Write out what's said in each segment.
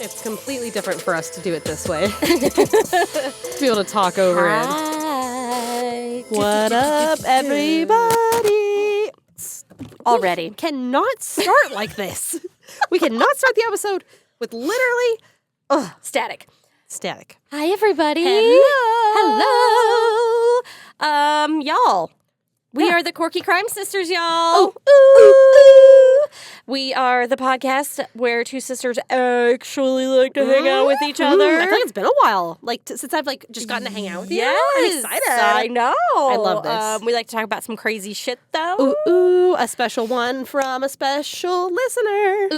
It's completely different for us to do it this way. To be able to talk over it. What up, everybody? Already. We cannot start like this. We cannot start the episode with literally Static. Hi, everybody. Hello. Y'all. We are the Corky Crime Sisters, y'all. We are the podcast where two sisters actually like to hang out with each other. I feel like it's been a while, since I've just gotten to hang out with you. I'm excited. I know. I love this. We like to talk about some crazy shit, though. A special one from a special listener.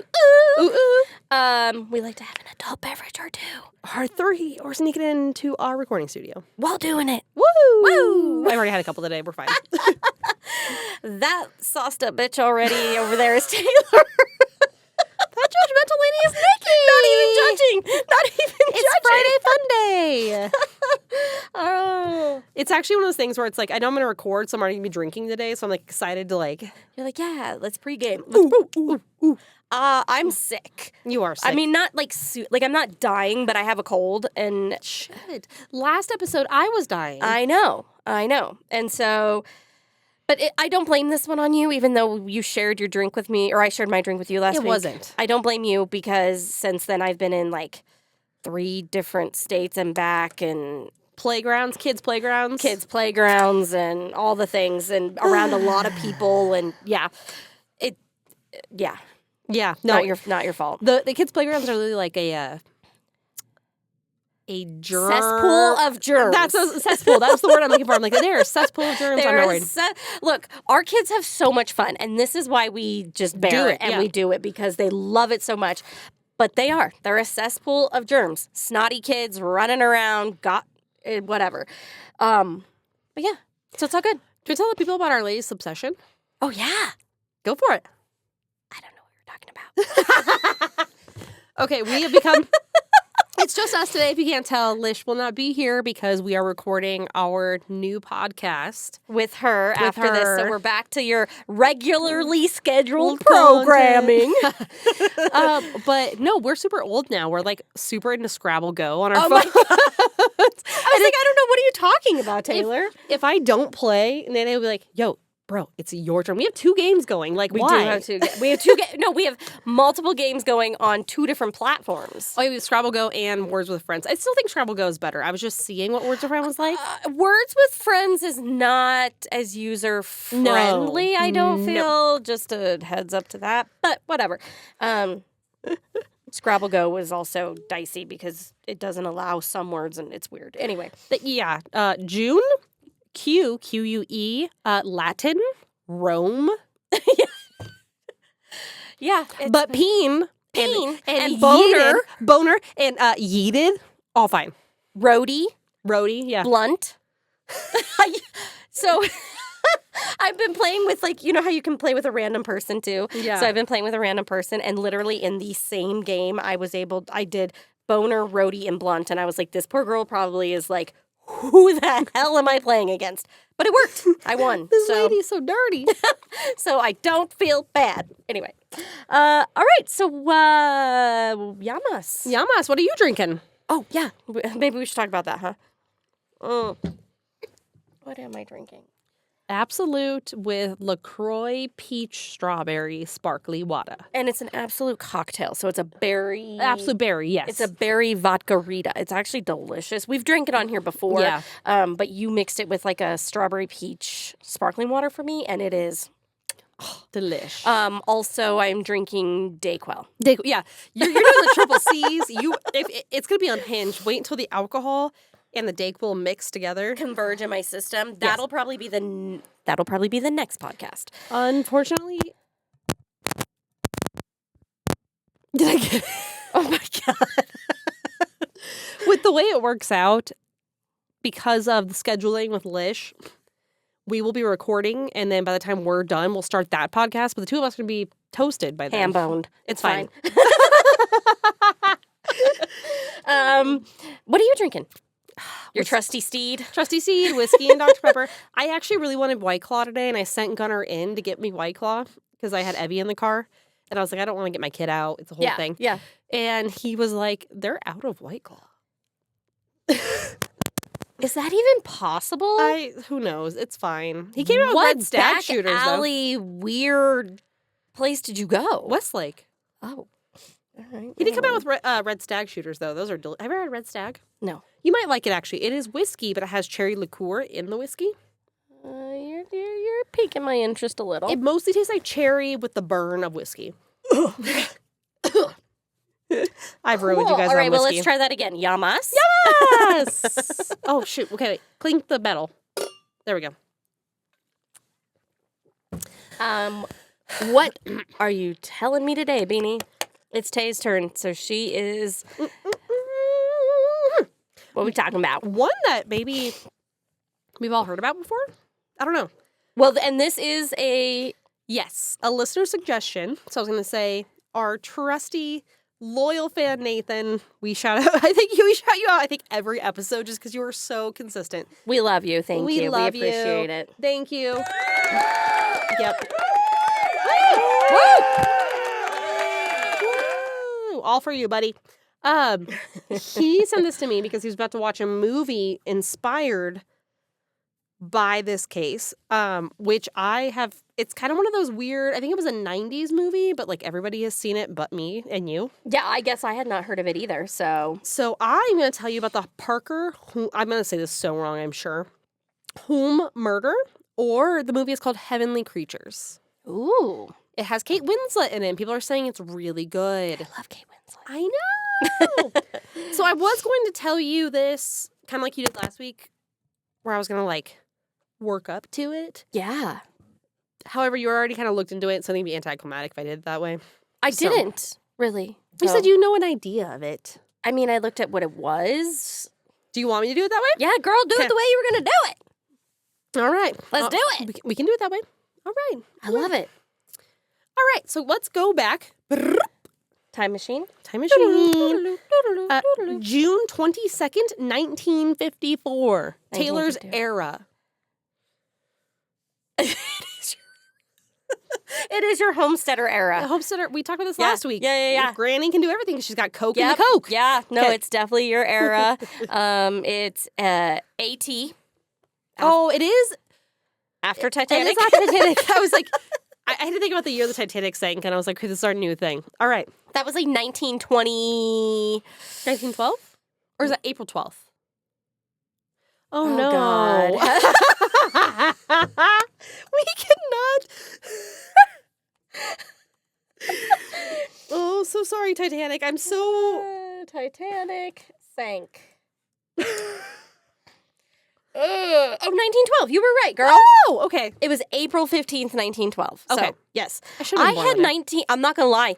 We like to have an adult beverage or two. Or three, or sneak it into our recording studio. While doing it. Woo! I've already had a couple today. We're fine. That sauced up bitch already over there is Taylor. That judgmental lady is Nikki. Not even judging. It's Friday Fun Day. Oh. It's actually one of those things where it's like, I know I'm going to record, so I'm already going to be drinking today, so I'm excited to You're like, yeah, let's pregame. Ooh. I'm sick. You are sick. I mean, not I'm not dying, but I have a cold and shit. Last episode, I was dying. I know. And so, but I don't blame this one on you, even though you shared your drink with me, or I shared my drink with you last week. It wasn't. I don't blame you because since then I've been in 3 different states and back and kids' playgrounds, and all the things and around a lot of people and yeah. Yeah, no, not your fault. The kids' playgrounds are really like a germ cesspool of germs. That's a cesspool. That's the word I'm looking for. I'm like, they're a cesspool of germs. I'm not worried. Look, our kids have so much fun, and this is why we just bear it and we do it because they love it so much. But they're a cesspool of germs. Snotty kids running around, whatever. But yeah, so it's all good. Should we tell the people about our latest obsession? Oh yeah, go for it. I don't know what you're talking about. Okay, we have become... It's just us today. If you can't tell, Lish will not be here because we are recording our new podcast with her after this. So we're back to your regularly scheduled programming. But no, we're super old now. We're super into Scrabble Go on our phone. My God. I don't know. What are you talking about, Taylor? If I don't play, then they'll be like, yo, bro, it's your turn. We have 2 games going. We why? do have 2 games. We have 2 games. No, we have multiple games going on 2 different platforms. Oh, yeah, Scrabble Go and Words with Friends. I still think Scrabble Go is better. I was just seeing what Words with Friends was like. Words with Friends is not as user-friendly, I don't feel. No. Just a heads up to that. But whatever. Scrabble Go was also dicey because it doesn't allow some words and it's weird. Anyway. June... Q-U-E, Latin, Rome. Yeah. But peen and boner, and yeeted, all fine. Roadie, yeah. Blunt. So I've been playing with, how you can play with a random person, too. Yeah. So I've been playing with a random person, and literally in the same game, I did boner, roadie, and blunt, and I was like, this poor girl probably is like, who the hell am I playing against? But it worked. I won. This lady's so dirty. So I don't feel bad. Anyway. All right. So, Yamas. Yamas, what are you drinking? Oh, yeah. Maybe we should talk about that, huh? What am I drinking? Absolute with LaCroix peach strawberry sparkly water. And it's an absolute cocktail, so it's a berry... Absolute berry, yes. It's a berry vodka-rita. It's actually delicious. We've drank it on here before. Yeah. But you mixed it with a strawberry peach sparkling water for me, and it is... delish. Also, I'm drinking Dayquil. Yeah. You're doing the triple C's. It's going to be unhinged. Wait until the alcohol... and the Dayquil mix together, converge in my system. That'll probably be the next podcast. Unfortunately, did I get it? Oh my God! With the way it works out, because of the scheduling with Lish, we will be recording, and then by the time we're done, we'll start that podcast. But the 2 of us are going to be toasted by then. Ham-boned. It's fine. What are you drinking? Your trusty steed? Trusty steed, whiskey, and Dr. Pepper. I actually really wanted White Claw today, and I sent Gunnar in to get me White Claw because I had Evie in the car. And I was like, I don't want to get my kid out. It's a whole thing. Yeah. And he was like, they're out of White Claw. Is that even possible? Who knows? It's fine. He came out with red stag shooters, alley weird place did you go? Westlake. Oh. All right. He did come out with red stag shooters, though. Those are have you ever had red stag? No. You might like it, actually. It is whiskey, but it has cherry liqueur in the whiskey. You're piquing my interest a little. It mostly tastes like cherry with the burn of whiskey. I've ruined you guys All right, on well, whiskey. let's try that again. Yamas? Yes! Oh, shoot. Okay, wait. Clink the metal. There we go. What are you telling me today, Beanie? It's Tay's turn, so she is... What are we talking about? One that maybe we've all heard about before? I don't know. Well, and this is a... Yes, a listener suggestion. So I was going to say, our trusty, loyal fan, Nathan, we shout you out, I think, every episode just because you are so consistent. We love you. Thank you. We appreciate it. Thank you. Yep. Woo! All for you, buddy. He sent this to me because he was about to watch a movie inspired by this case, which it's kind of one of those weird, I think it was a 90s movie, but like everybody has seen it but me and you. Yeah, I guess I had not heard of it either, so. So I'm going to tell you about the I'm going to say this so wrong, I'm sure. Hulme murder, or the movie is called Heavenly Creatures. Ooh. It has Kate Winslet in it, and people are saying it's really good. I love Kate Winslet. I know! So I was going to tell you this, kind of like you did last week, where I was going to like work up to it. Yeah. However, you already kind of looked into it, so I think it'd be anticlimactic if I did it that way. I didn't, really. You said you know an idea of it. I mean, I looked at what it was. Do you want me to do it that way? Yeah, girl, do it the way you were going to do it. All right. Let's do it. We can do it that way. All right. I love it. All right, so let's go back. Time machine? Time machine. June 22nd, 1954. Taylor's era. It is your homesteader era. The homesteader, we talked about this last week. Yeah. Granny can do everything because she's got Coke in the Coke. Yeah, no, it's definitely your era. It's AT. Oh, it is? After Titanic. It is after Titanic. I was like, I had to think about the year the Titanic sank, and I was like, okay, this is our new thing. All right. That was like 1920. 1912? Or is that April 12th? Oh, no. God. We cannot. Oh, so sorry, Titanic. I'm so... Titanic sank. 1912. You were right, girl. Oh, okay. It was April 15th, 1912. Okay. So, Yes. I had 19... I'm not going to lie.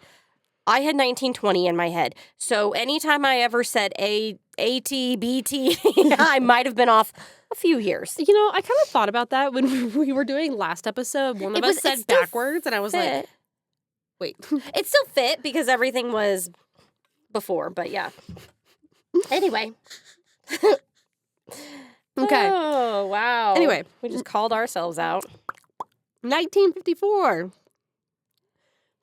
I had 1920 in my head. So anytime I ever said AT, BT, I might have been off a few years. You know, I kind of thought about that when we were doing last episode. One of us said backwards, and I was like, wait. It still fit because everything was before, but yeah. Anyway. Okay. Oh, wow. Anyway. We just called ourselves out. 1954.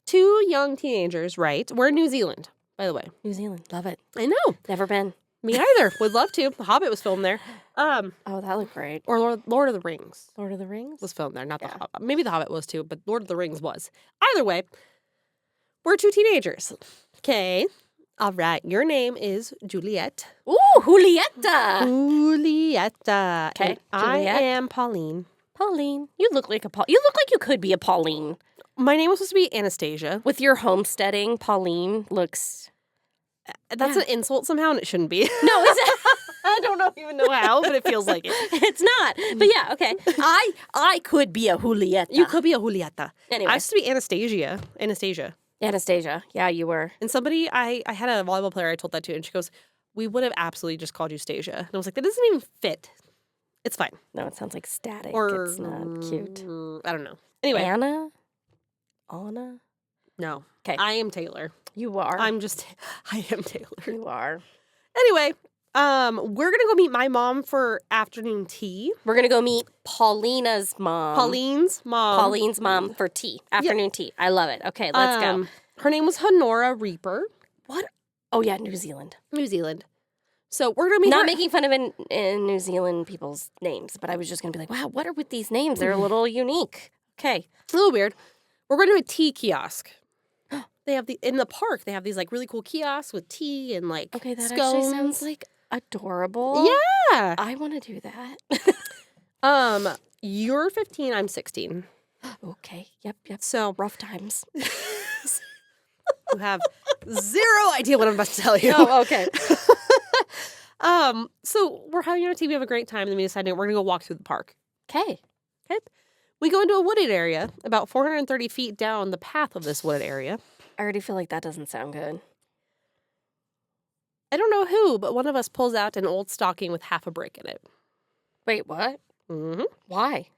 Two young teenagers, right? We're in New Zealand, by the way. New Zealand. Love it. I know. Never been. Me either. Would love to. The Hobbit was filmed there. Oh, that looked great. Or Lord of the Rings. Lord of the Rings? Was filmed there, not the Hobbit. Maybe the Hobbit was too, but Lord of the Rings was. Either way, we're two teenagers. Okay. All right. Your name is Juliet. Ooh, Julieta. Julieta. Okay. I am Pauline. Pauline. You look like you could be a Pauline. My name was supposed to be Anastasia. With your homesteading, Pauline looks... That's an insult somehow, and it shouldn't be. No, is it? I don't even know how, but it feels like it. It's not. But yeah, okay. I could be a Julieta. You could be a Julieta. Anyway. I used to be Anastasia. Anastasia. Yeah, you were. And somebody, I had a volleyball player I told that to, and she goes, we would have absolutely just called you Stasia. And I was like, that doesn't even fit. It's fine. No, it sounds like static. Or it's not cute. I don't know. Anyway. Anna? No. Okay. I am Taylor. You are. I am Taylor. You are. Anyway, We're gonna go meet my mom for afternoon tea. We're going to go meet Paulina's mom. Pauline's mom for tea. Afternoon tea. I love it. Okay, let's go. Her name was Honorah Reaper. What? Oh, yeah, New Zealand. So we're gonna meet Not her. making fun of in New Zealand people's names, but I was just going to be like, wow, what are with these names? They're a little unique. Okay. It's a little weird. We're going to a tea kiosk. They have in the park, they have these like really cool kiosks with tea and like Okay, that scones. actually sounds like adorable. Yeah. I want to do that. You're 15, I'm 16. Okay. Yep. So Rough times. you have zero idea what I'm about to tell you. Oh, okay. So we're having our tea, we have a great time, and then we decided we're gonna go walk through the park. Okay. We go into a wooded area, about 430 feet down the path of this wooded area. I already feel like that doesn't sound good. I don't know who, but one of us pulls out an old stocking with half a brick in it. Wait, what? Mm-hmm. Why?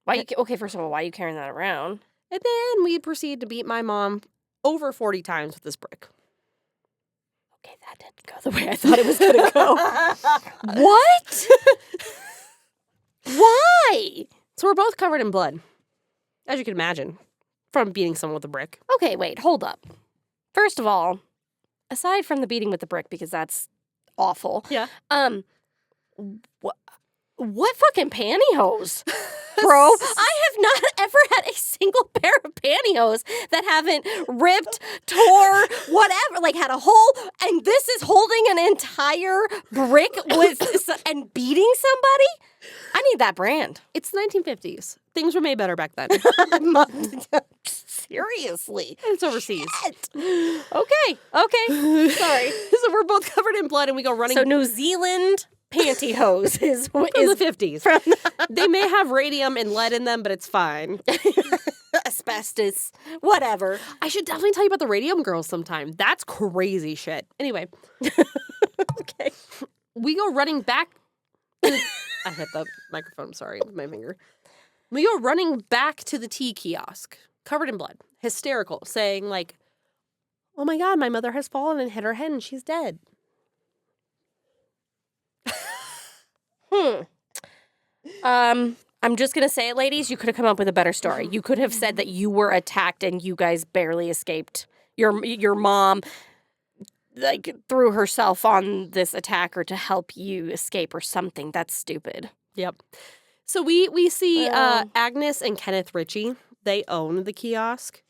Okay, first of all, why are you carrying that around? And then we proceed to beat my mom over 40 times with this brick. Okay, that didn't go the way I thought it was going to go. What? Why? So we're both covered in blood, as you can imagine, from beating someone with a brick. Okay, wait, hold up. First of all, aside from the beating with the brick, because that's awful. Yeah. What fucking pantyhose? Bro, I have not ever had a single pair of pantyhose that haven't ripped, tore, whatever, like had a hole, and this is holding an entire brick and beating somebody? I need that brand. It's the 1950s. Things were made better back then. Seriously. And it's overseas. Shit. Okay. Sorry. So we're both covered in blood and we go running. So New Zealand pantyhose is from the 50s. They may have radium and lead in them, but it's fine. Asbestos, whatever. I should definitely tell you about the radium girls sometime. That's crazy shit. Anyway. Okay. We go running back. I hit the microphone, sorry, with my finger. We go running back to the tea kiosk, covered in blood, hysterical, saying like, oh my God, my mother has fallen and hit her head and she's dead. I'm just going to say it, ladies. You could have come up with a better story. You could have said that you were attacked and you guys barely escaped. Your mom like threw herself on this attacker to help you escape or something. That's stupid. Yep. So we see Agnes and Kenneth Ritchie. They own the kiosk.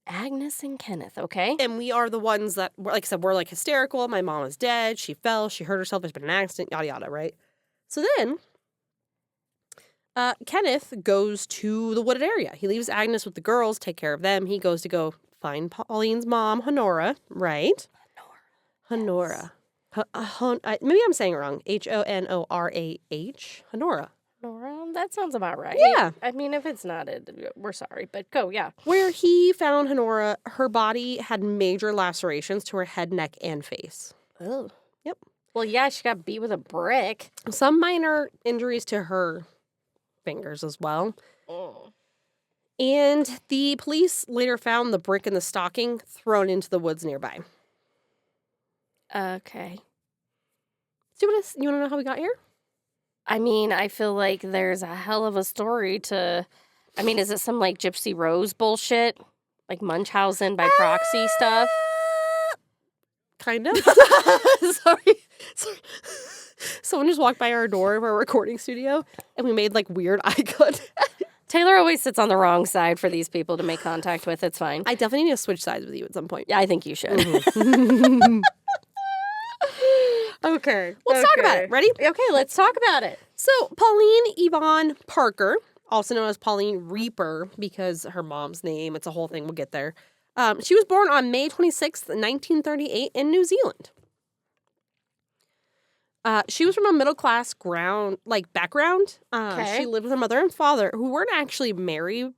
Agnes and Kenneth, okay? And we are the ones that, like I said, we're like hysterical. My mom is dead. She fell. She hurt herself. There's been an accident, yada, yada, right? So then Kenneth goes to the wooded area. He leaves Agnes with the girls, take care of them. He goes to go find Pauline's mom, Honorah, right? Honorah. Maybe I'm saying it wrong. Honorah. Honorah. That sounds about right. Yeah. I mean, if it's not, we're sorry, but go, yeah. Where he found Honorah, her body had major lacerations to her head, neck, and face. Oh. Yep. Well, yeah, she got beat with a brick. Some minor injuries to her fingers as well. Oh. And the police later found the brick in the stocking thrown into the woods nearby. Okay. You want to know how we got here? I mean, I feel like there's a hell of a story to... I mean, is it some, like, Gypsy Rose bullshit? Like Munchausen by proxy stuff? Kind of. Sorry. Someone just walked by our door of our recording studio, and we made, like, weird eye contact. Taylor always sits on the wrong side for these people to make contact with. It's fine. I definitely need to switch sides with you at some point. Yeah, I think you should. Mm-hmm. Okay. Let's talk about it. Ready? Okay, let's talk about it. So, Pauline Yvonne Parker, also known as Pauline Reaper because her mom's name, it's a whole thing, we'll get there. She was born on May 26th, 1938 in New Zealand. She was from a middle-class background. Okay. She lived with her mother and father, who weren't actually married.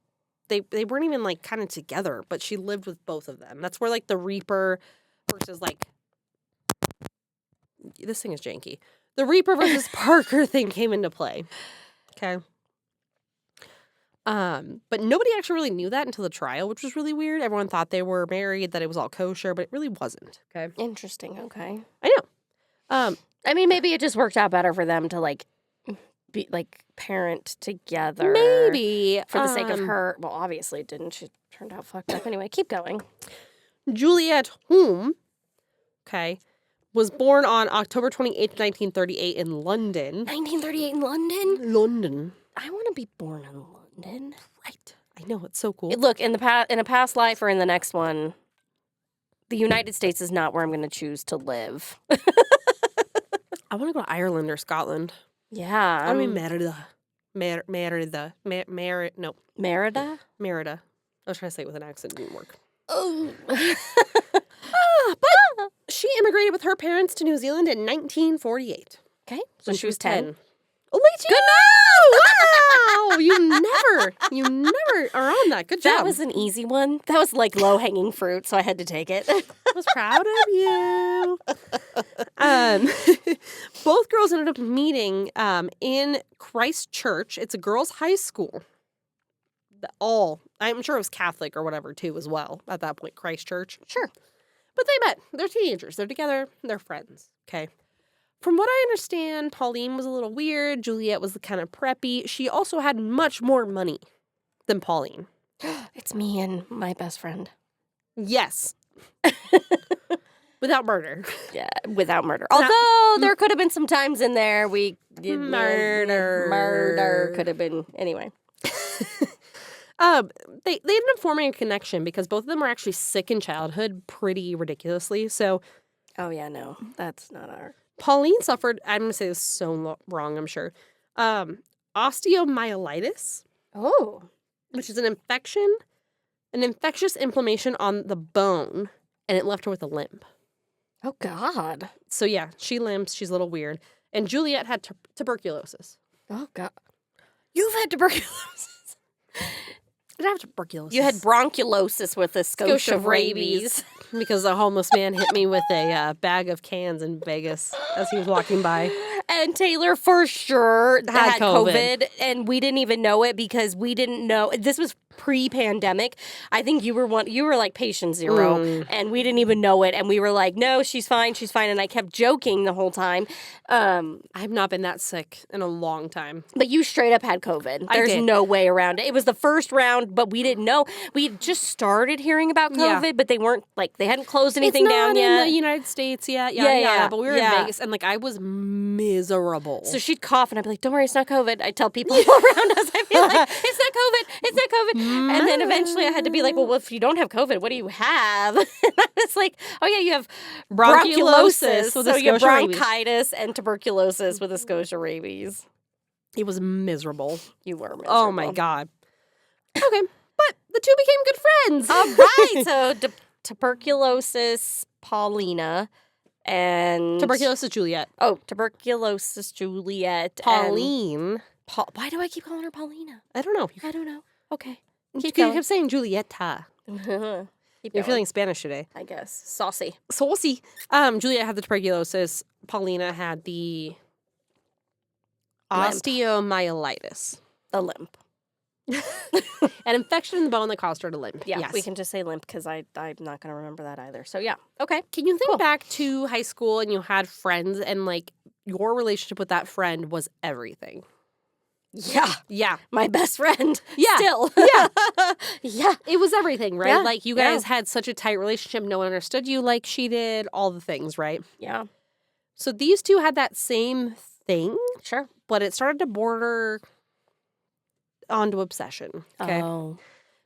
They weren't even, like, kind of together, but she lived with both of them. That's where, like, the Reaper versus, like... This thing is janky. The Reaper versus Parker thing came into play. Okay. But nobody actually really knew that until the trial, which was really weird. Everyone thought they were married, that it was all kosher, but it really wasn't. Okay. Interesting. Okay. I know. I mean, maybe it just worked out better for them to, like, be, like, parent together. Maybe. For the sake of her. Well, obviously it didn't. She turned out fucked up. Anyway, keep going. Juliet Hulme, was born on October 28th, 1938 in London. 1938 in London? London. I want to be born in London. Right. I know, it's so cool. Look, in a past life or in the next one, the United States is not where I'm going to choose to live. I want to go to Ireland or Scotland. Yeah. I mean, Merida. No. Merida? Merida. I was trying to say it with an accent. It didn't work. Oh. But she immigrated with her parents to New Zealand in 1948. Okay. So she was 10. Only 2? Good Wow! You never are on that. Good job. That was an easy one. That was like low-hanging fruit, so I had to take it. I was proud of you. Both girls ended up meeting in Christchurch. It's a girls' high school. I'm sure it was Catholic or whatever, too, as well, at that point, Christchurch. Sure. But they met. They're teenagers. They're together. They're friends. Okay. From what I understand, Pauline was a little weird. Juliet was the kind of preppy. She also had much more money than Pauline. It's me and my best friend. Yes. Without murder. Yeah, without murder. Although there could have been some times in there we did murder could have been anyway. They ended up forming a connection because both of them were actually sick in childhood pretty ridiculously. So, oh yeah, no, that's not our. Pauline suffered, I'm going to say this so wrong, I'm sure, osteomyelitis. Oh. Which is an infectious inflammation on the bone, and it left her with a limp. Oh, God. So, yeah, she limps. She's a little weird. And Juliet had tuberculosis. Oh, God. You've had tuberculosis. I didn't have tuberculosis. You had bronchilosis with a skosh of rabies. Because a homeless man hit me with a bag of cans in Vegas as he was walking by. And Taylor for sure had COVID. And we didn't even know it because we didn't know. This was pre-pandemic. I think you were like patient zero, and we didn't even know it. And we were like, no, she's fine. And I kept joking the whole time. I've not been that sick in a long time. But you straight up had COVID. There's no way around it. It was the first round, but we didn't know. We had just started hearing about COVID, but they weren't they hadn't closed anything down yet. It's not in the United States yet. Yeah. But we were in Vegas, and I was miserable. So she'd cough, and I'd be like, "Don't worry, it's not COVID." I'd tell people around us, I'd be like, "It's not COVID. It's not COVID." And then eventually, I had to be like, "Well, if you don't have COVID, what do you have?" And I was like, "Oh yeah, you have bronchilosis, with so you have rabies. bronchitis and tuberculosis with a skosh of rabies." It was miserable. You were miserable. Oh my God. Okay, but the two became good friends. All right, so tuberculosis, Paulina. And tuberculosis Juliet. Oh, tuberculosis Juliet. Pauline. Why do I keep calling her Paulina? I don't know. I don't know. Okay. You kept saying Julieta. You're feeling Spanish today. I guess. Saucy. Juliet had the tuberculosis. Paulina had the osteomyelitis. A limp. An infection in the bone that caused her to limp. Yeah, yes. We can just say limp because I'm not going to remember that either. So, yeah. Okay. Can you think back to high school and you had friends and, your relationship with that friend was everything? Yeah. Yeah. My best friend. Yeah. Still. Yeah. Yeah. It was everything, right? Yeah. You guys had such a tight relationship. No one understood you like she did. All the things, right? Yeah. So these two had that same thing. Sure. But it started to border onto obsession. Okay. Oh.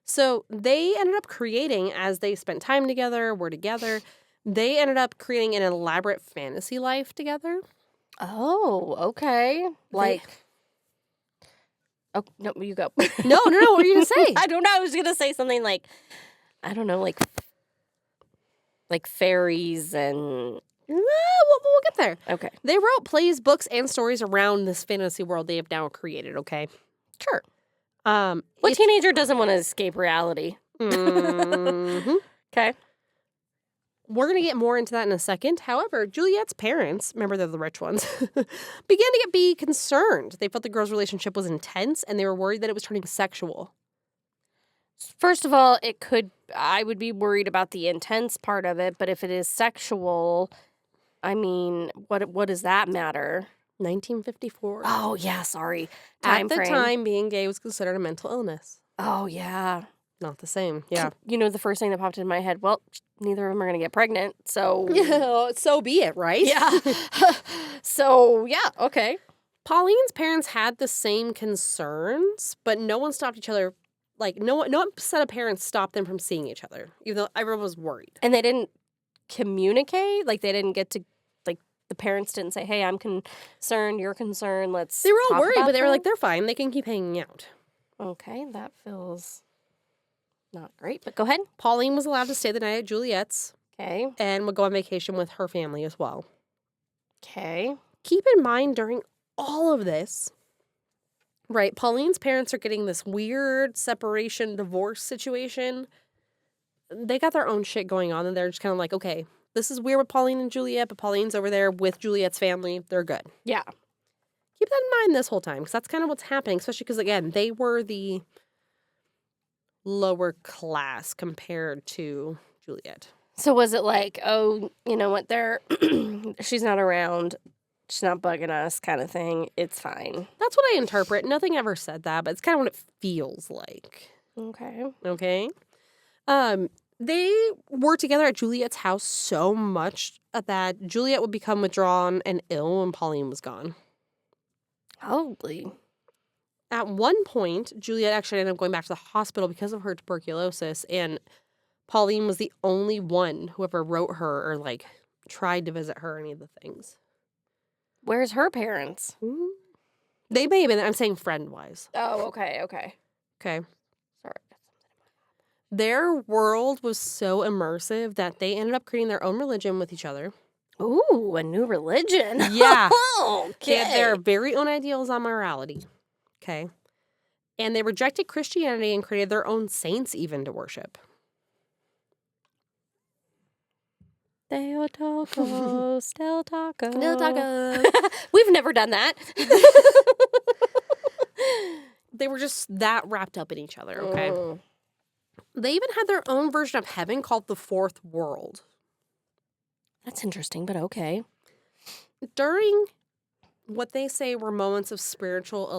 So they ended up creating, as they spent time together, were together, they ended up creating an elaborate fantasy life together. Oh, okay. Oh, no, you go. No, what were you going to say? I don't know. I was going to say something I don't know, like fairies and... We'll get there. Okay. They wrote plays, books, and stories around this fantasy world they have now created, okay? Sure. What teenager doesn't want to escape reality? Mm-hmm. Okay. We're going to get more into that in a second. However, Juliet's parents, remember they're the rich ones, began to be concerned. They felt the girl's relationship was intense, and they were worried that it was turning sexual. First of all, I would be worried about the intense part of it, but if it is sexual, I mean, what does that matter? 1954. Oh, yeah, sorry. At the time, being gay was considered a mental illness. Oh, yeah. Not the same, yeah. You know, the first thing that popped in my head, well, neither of them are going to get pregnant, so... So be it, right? Yeah. So, yeah, okay. Pauline's parents had the same concerns, but no one stopped each other. Like, no one set of parents stopped them from seeing each other, even though everyone was worried. And they didn't communicate? Like, they didn't get to, like, the parents didn't say, hey, I'm concerned, you're concerned, let's They were all talk worried, about but they were that? like, they're fine. They can keep hanging out. Okay, that feels not great, but go ahead. Pauline was allowed to stay the night at Juliet's. Okay. And would go on vacation with her family as well. Okay. Keep in mind, during all of this, right, Pauline's parents are getting this weird separation, divorce situation. They got their own shit going on, and they're just kind of like, okay, this is weird with Pauline and Juliet, but Pauline's over there with Juliet's family. They're good. Yeah. Keep that in mind this whole time, because that's kind of what's happening, especially because, again, they were the lower class compared to Juliet. So was it like, oh, you know what, she's not around, she's not bugging us kind of thing, it's fine. That's what I interpret. Nothing ever said that, but it's kind of what it feels like. Okay. Okay? They were together at Juliet's house so much that Juliet would become withdrawn and ill when Pauline was gone. Holy. At one point, Juliet actually ended up going back to the hospital because of her tuberculosis, and Pauline was the only one who ever wrote her or, like, tried to visit her or any of the things. Where's her parents? Mm-hmm. They may have been, I'm saying friend-wise. Oh, okay. Okay. Sorry. Their world was so immersive that they ended up creating their own religion with each other. Ooh, a new religion. Yeah. Okay. They had their very own ideals on morality. Okay. And they rejected Christianity and created their own saints even to worship. Del Taco, Del Taco. Del Taco. We've never done that. They were just that wrapped up in each other, okay? They even had their own version of heaven called the Fourth World. That's interesting, but okay. During what they say were moments of spiritual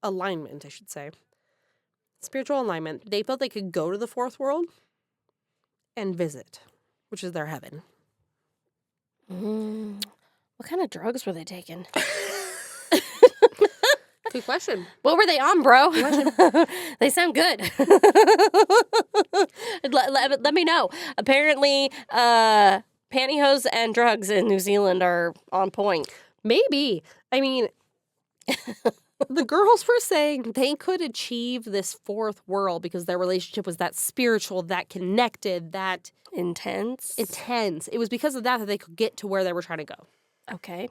alignment, I should say. Spiritual alignment. They felt they could go to the Fourth World and visit, which is their heaven. What kind of drugs were they taking? Good question. What were they on, bro? They sound good. Let me know. Apparently, pantyhose and drugs in New Zealand are on point. Maybe. I mean, the girls were saying they could achieve this fourth world because their relationship was that spiritual, that connected, that intense. It was because of that they could get to where they were trying to go. Okay.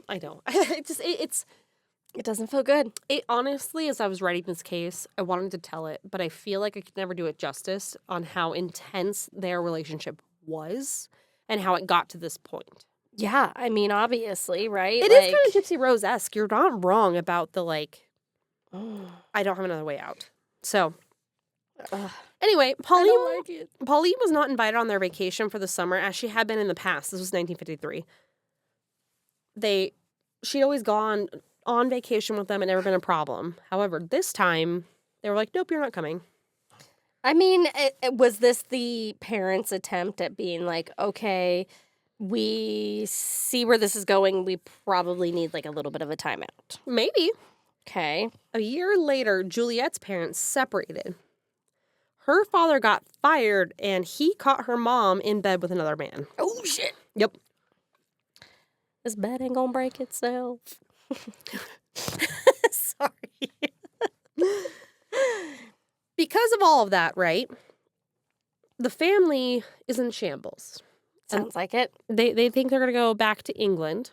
I know. It doesn't feel good. It honestly, as I was writing this case, I wanted to tell it, but I feel like I could never do it justice on how intense their relationship was and how it got to this point. Yeah, I mean, obviously, right? It is kind of Gypsy Rose-esque. You're not wrong about the, I don't have another way out. So, anyway, Pauline was not invited on their vacation for the summer as she had been in the past. This was 1953. She'd always gone on vacation with them and never been a problem. However, this time, they were like, nope, you're not coming. I mean, was this the parents' attempt at being like, okay, we see where this is going. We probably need a little bit of a timeout. Maybe. Okay. A year later, Juliet's parents separated. Her father got fired, and he caught her mom in bed with another man. Oh, shit. Yep. This bed ain't gonna break itself. Sorry. Because of all of that, right? The family is in shambles. Sounds like it. They think they're going to go back to England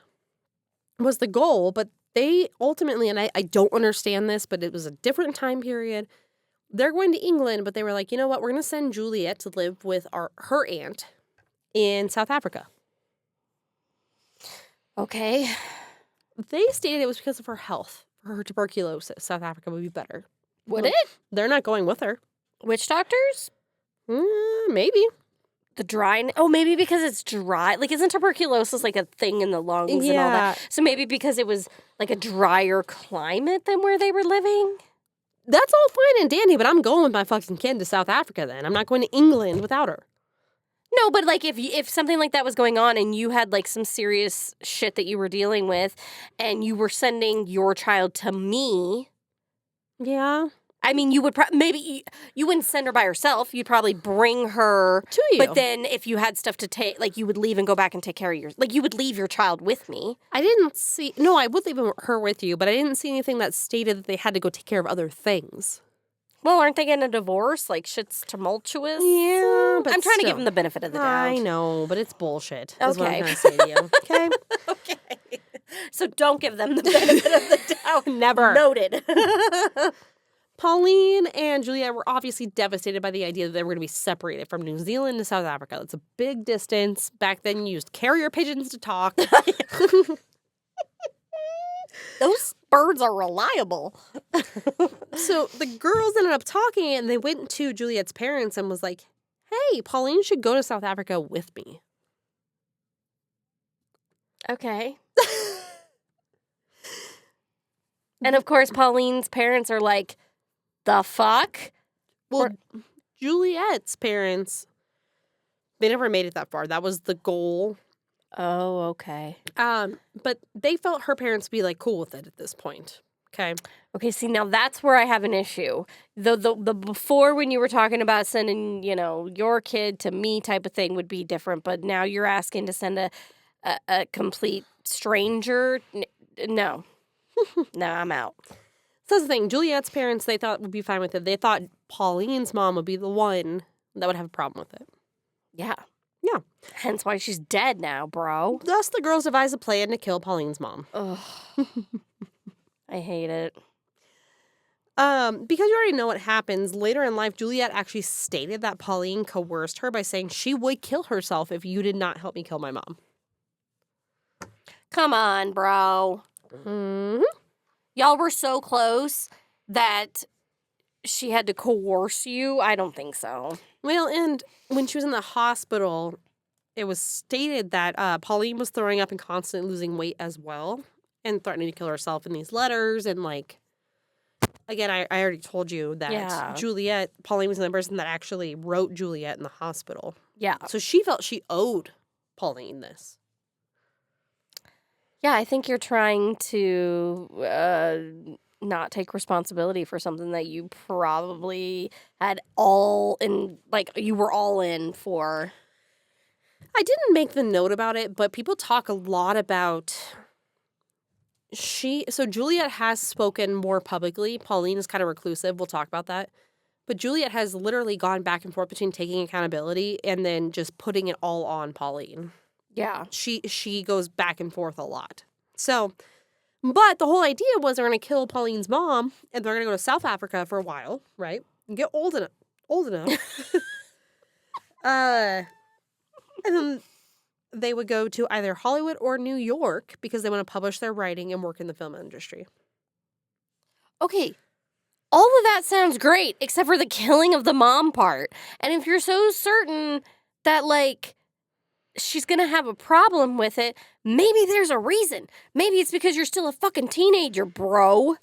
was the goal, but they ultimately, and I don't understand this, but it was a different time period. They're going to England, but they were like, you know what? We're going to send Juliet to live with her aunt in South Africa. Okay. They stated it was because of her health, for her tuberculosis. South Africa would be better. Would it? They're not going with her. Witch doctors? Maybe. The dry... Oh, maybe because it's dry. Like, isn't tuberculosis like a thing in the lungs and all that? So maybe because it was like a drier climate than where they were living? That's all fine and dandy, but I'm going with my fucking kid to South Africa then. I'm not going to England without her. No, but like if something like that was going on and you had like some serious shit that you were dealing with and you were sending your child to me... Yeah. I mean, you would maybe you wouldn't send her by herself. You'd probably bring her to you. But then if you had stuff to take, like you would leave and go back and take care of you would leave your child with me. I didn't see. No, I would leave her with you, but I didn't see anything that stated that they had to go take care of other things. Well, aren't they getting a divorce? Like shit's tumultuous. Yeah, but I'm trying to give them the benefit of the doubt. I know, but it's bullshit. Okay. Is what I'm trying to say to you. Okay. Okay. So don't give them the benefit of the doubt. Never. Noted. Pauline and Juliet were obviously devastated by the idea that they were going to be separated from New Zealand to South Africa. That's a big distance. Back then, you used carrier pigeons to talk. Those birds are reliable. So the girls ended up talking, and they went to Juliet's parents and was like, hey, Pauline should go to South Africa with me. Okay. And of course, Pauline's parents are like, the fuck? Well, Juliet's parents, they never made it that far. That was the goal. Oh, okay. But they felt her parents would be like cool with it at this point. Okay. Okay, see, now that's where I have an issue. The before when you were talking about sending, your kid to me type of thing would be different, but now you're asking to send a complete stranger? No. No, I'm out. So that's the thing. Juliet's parents, they thought would be fine with it. They thought Pauline's mom would be the one that would have a problem with it. Yeah. Yeah. Hence why she's dead now, bro. Thus, the girls devised a plan to kill Pauline's mom. Ugh. I hate it. Because you already know what happens, later in life, Juliet actually stated that Pauline coerced her by saying she would kill herself if you did not help me kill my mom. Come on, bro. Mm-hmm. Y'all were so close that she had to coerce you? I don't think so. Well, and when she was in the hospital, it was stated that Pauline was throwing up and constantly losing weight as well and threatening to kill herself in these letters. And, again, I already told you that Juliet, Pauline was the person that actually wrote Juliet in the hospital. Yeah. So she felt she owed Pauline this. Yeah, I think you're trying to not take responsibility for something that you probably had you were all in for. I didn't make the note about it, but people talk a lot about so Juliet has spoken more publicly. Pauline is kind of reclusive. We'll talk about that. But Juliet has literally gone back and forth between taking accountability and then just putting it all on Pauline. Yeah. She goes back and forth a lot. So, but the whole idea was they're going to kill Pauline's mom and they're going to go to South Africa for a while, right? And get old enough. And then they would go to either Hollywood or New York because they want to publish their writing and work in the film industry. Okay. All of that sounds great, except for the killing of the mom part. And if you're so certain that, she's gonna have a problem with it, maybe there's a reason. Maybe it's because you're still a fucking teenager, bro.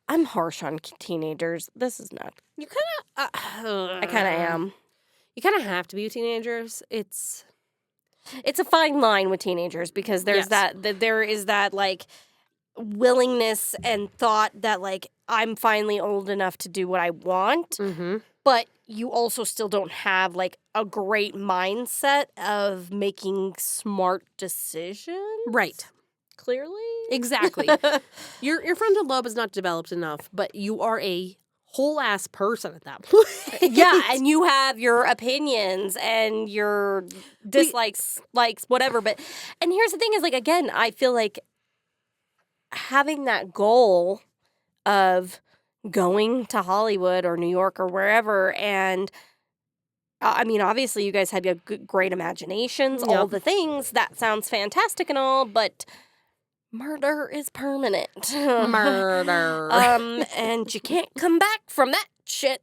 I'm harsh on teenagers. This is not. You kind of... I kind of am. You kind of have to be teenagers. It's a fine line with teenagers because there's there is that, willingness and thought that, I'm finally old enough to do what I want. Mm-hmm. But you also still don't have, a great mindset of making smart decisions. Right. Clearly. Exactly. Your frontal lobe is not developed enough, but you are a whole-ass person at that point. Yeah, and you have your opinions and your dislikes, likes, whatever. And here's the thing is, again, I feel like having that goal of going to Hollywood or New York or wherever, and obviously you guys had great imaginations, all the things, that sounds fantastic and all, but murder is permanent. Murder. And you can't come back from that shit.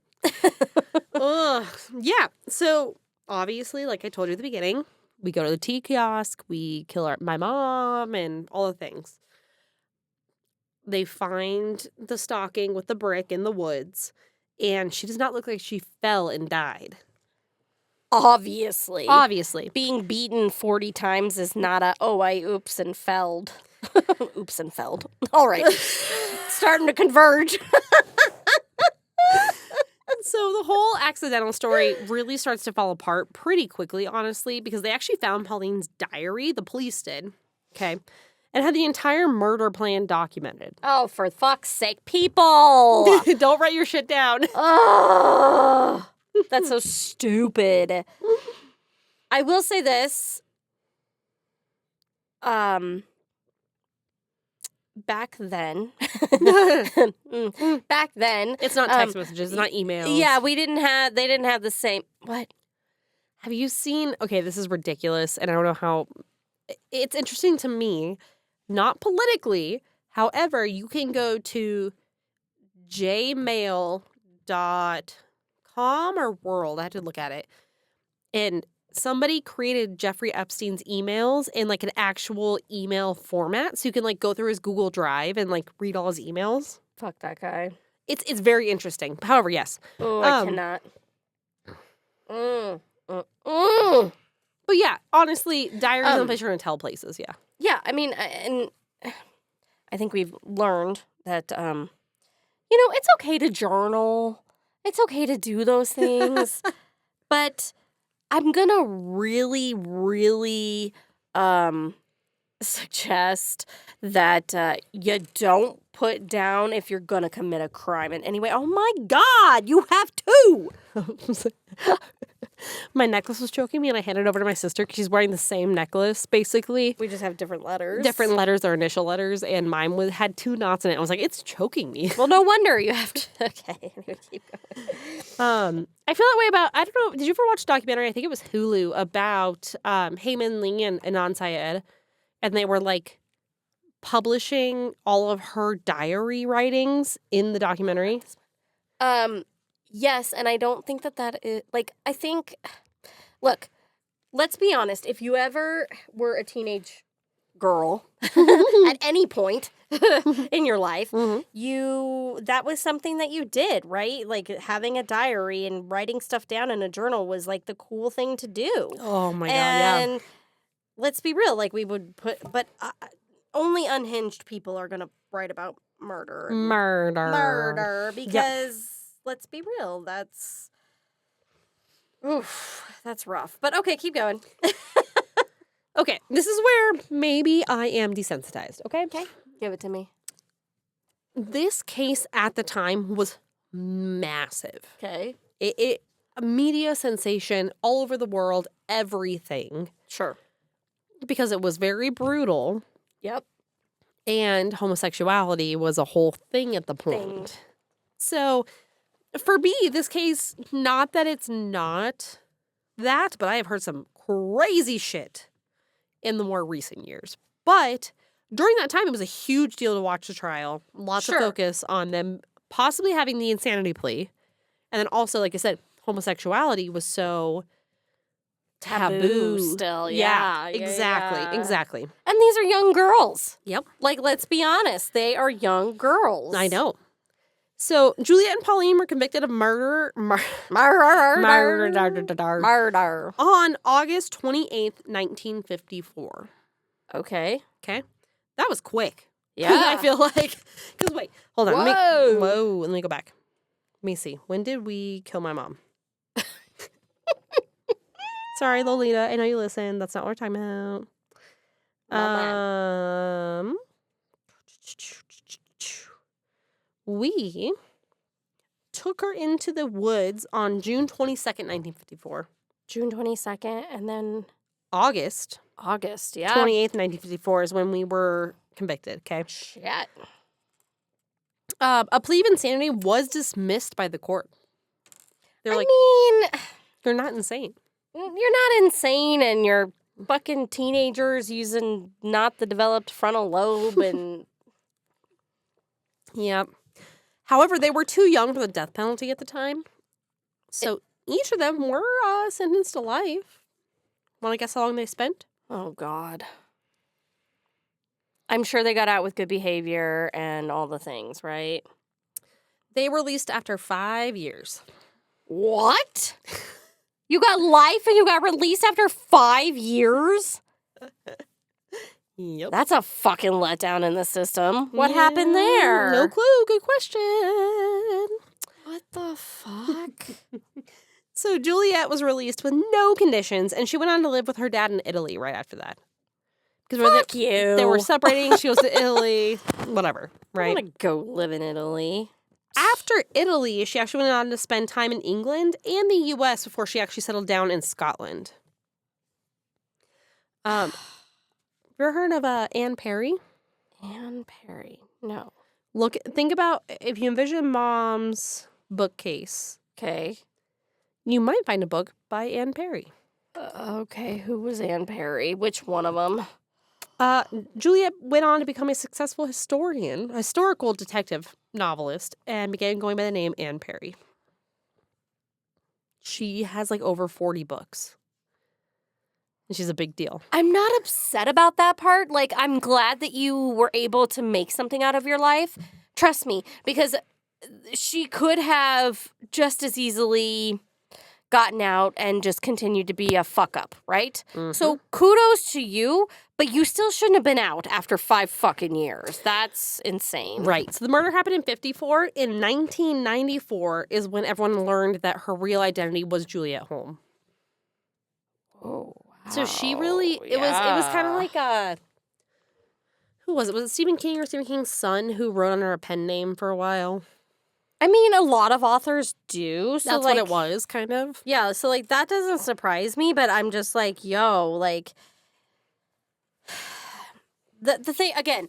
Ugh. Yeah, so obviously, like I told you at the beginning, we go to the tea kiosk, we kill my mom, and all the things. They find the stocking with the brick in the woods, and she does not look like she fell and died. Obviously. Being beaten 40 times is not I oops and felled. Oops and felled. All right. Starting to converge. So the whole accidental story really starts to fall apart pretty quickly, honestly, because they actually found Pauline's diary, the police did, okay, and had the entire murder plan documented. Oh, for fuck's sake, people! Don't write your shit down. Oh, that's so stupid. I will say this. Back then, it's not text messages, it's not emails. Yeah, they didn't have the same. What? Have you seen? Okay, this is ridiculous, and I don't know how. It's interesting to me, not politically. However, you can go to jmail.com or world. I had to look at it, and somebody created Jeffrey Epstein's emails in like an actual email format, so you can like go through his Google Drive and like read all his emails. Fuck that guy. It's very interesting. However, yes. Oh, I cannot. But yeah, honestly, diaries and place you're gonna tell places. Yeah. Yeah, I mean, and I think we've learned that it's okay to journal. It's okay to do those things, but I'm gonna really, really suggest that you don't put down if you're gonna commit a crime in any way. Oh my God, you have to! My necklace was choking me, and I handed it over to my sister because she's wearing the same necklace, basically. We just have different letters. Different letters, or initial letters, and mine had 2 knots in it. I was like, it's choking me. Well, no wonder you have to. Okay, keep going. I feel that way about, I don't know, did you ever watch a documentary? I think it was Hulu, about Heyman Lee and Anan Syed, and they were like publishing all of her diary writings in the documentary. Yes, and I don't think that is, like, I think, look, let's be honest. If you ever were a teenage girl at any point in your life, that was something that you did, right? Like, having a diary and writing stuff down in a journal was, like, the cool thing to do. Oh, my God, yeah. And let's be real, like, we would but only unhinged people are going to write about murder. Because... Let's be real. That's rough. But okay, keep going. Okay, this is where maybe I am desensitized, okay? Okay, give it to me. This case at the time was massive. Okay. It a media sensation all over the world, everything. Sure. Because it was very brutal. Yep. And homosexuality was a whole thing at the point. So... for me, this case, not that it's not that, but I have heard some crazy shit in the more recent years. But during that time, it was a huge deal to watch the trial. Lots of focus on them possibly having the insanity plea. And then also, like I said, homosexuality was so taboo still. Exactly. And these are young girls. Yep. Like, let's be honest. They are young girls. I know. So, Juliet and Pauline were convicted of murder on August 28th, 1954. Okay. That was quick. Yeah. I feel like. Because, wait, hold on. Let me go back. Let me see. When did we kill my mom? Sorry, Lolita. I know you listen. That's not what we're talking about. We took her into the woods on June 22nd, 1954. June 22nd, and then... August, yeah. 28th, 1954 is when we were convicted, okay? Shit. A plea of insanity was dismissed by the court. They're they're not insane. You're not insane, and you're fucking teenagers using not the developed frontal lobe and... Yep. However, they were too young for the death penalty at the time. So each of them were sentenced to life. Want to guess how long they spent? Oh, God. I'm sure they got out with good behavior and all the things, right? They were released after 5 years. What? You got life and you got released after 5 years? Yep. That's a fucking letdown in the system. What happened there? No clue. Good question. What the fuck? So Juliet was released with no conditions, and she went on to live with her dad in Italy right after that. Fuck you. They were separating. She goes to Italy. Whatever, right? I want to go live in Italy. After Italy, she actually went on to spend time in England and the U.S. before she actually settled down in Scotland. You ever heard of Anne Perry? Anne Perry. No. Think about if you envision Mom's bookcase. Okay. You might find a book by Anne Perry. Okay, who was Anne Perry? Which one of them? Juliet went on to become a successful historical detective novelist, and began going by the name Anne Perry. She has like over 40 books. And she's a big deal. I'm not upset about that part. Like, I'm glad that you were able to make something out of your life. Trust me, because she could have just as easily gotten out and just continued to be a fuck up, right? Mm-hmm. So kudos to you, but you still shouldn't have been out after 5 fucking years. That's insane. Right. So the murder happened in 1954. In 1994 is when everyone learned that her real identity was Juliet Hulme. Oh, wow. So she really, it was kind of like who was it? Was it Stephen King or Stephen King's son who wrote under a pen name for a while? I mean, a lot of authors do. So That's like, what it was, kind of. Yeah, so like that doesn't surprise me, but I'm just like, yo, like the thing again,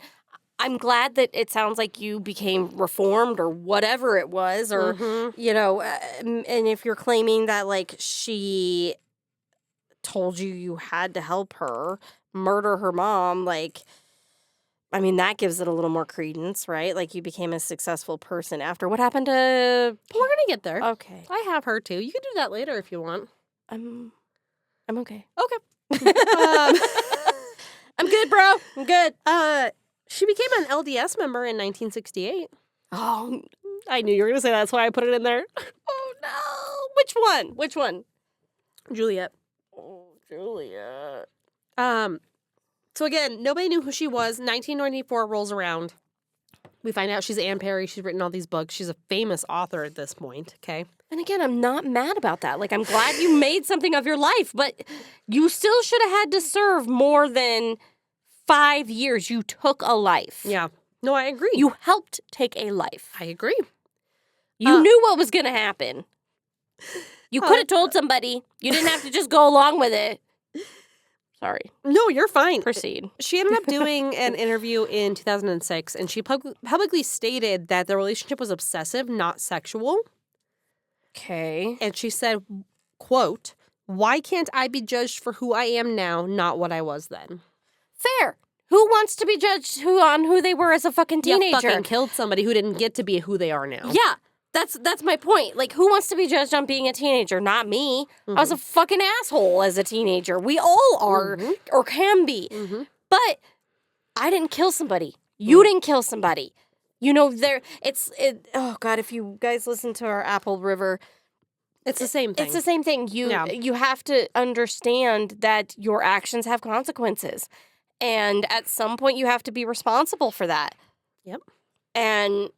I'm glad that it sounds like you became reformed or whatever it was, or you know, and if you're claiming that like she told you had to help her murder her mom, like, I mean, that gives it a little more credence, right? Like, you became a successful person after. What happened to... We're going to get there. Okay. I have her, too. You can do that later if you want. I'm okay. Okay. I'm good, bro. I'm good. She became an LDS member in 1968. Oh, I knew you were going to say that. That's why I put it in there. oh no. Which one? Which one? Juliet. Oh, Juliet. So again, nobody knew who she was. 1994 rolls around. We find out she's Anne Perry. She's written all these books. She's a famous author at this point, okay? And again, I'm not mad about that. Like, I'm glad you made something of your life, but you still should have had to serve more than 5 years. You took a life. Yeah. No, I agree. You helped take a life. I agree. You knew what was going to happen. You could have told somebody. You didn't have to just go along with it. Sorry. No, you're fine. Proceed. She ended up doing an interview in 2006, and she publicly stated that the relationship was obsessive, not sexual. Okay. And she said, quote, "Why can't I be judged for who I am now, not what I was then?" Fair. Who wants to be judged on who they were as a fucking teenager? You fucking killed somebody who didn't get to be who they are now. Yeah. That's my point. Like, who wants to be judged on being a teenager? Not me. I was a fucking asshole as a teenager. We all are or can be. But I didn't kill somebody. You didn't kill somebody. You know, oh, God, if you guys listen to our Apple River, it's the same thing. It's the same thing. You have to understand that your actions have consequences. And at some point, you have to be responsible for that. Yep. And...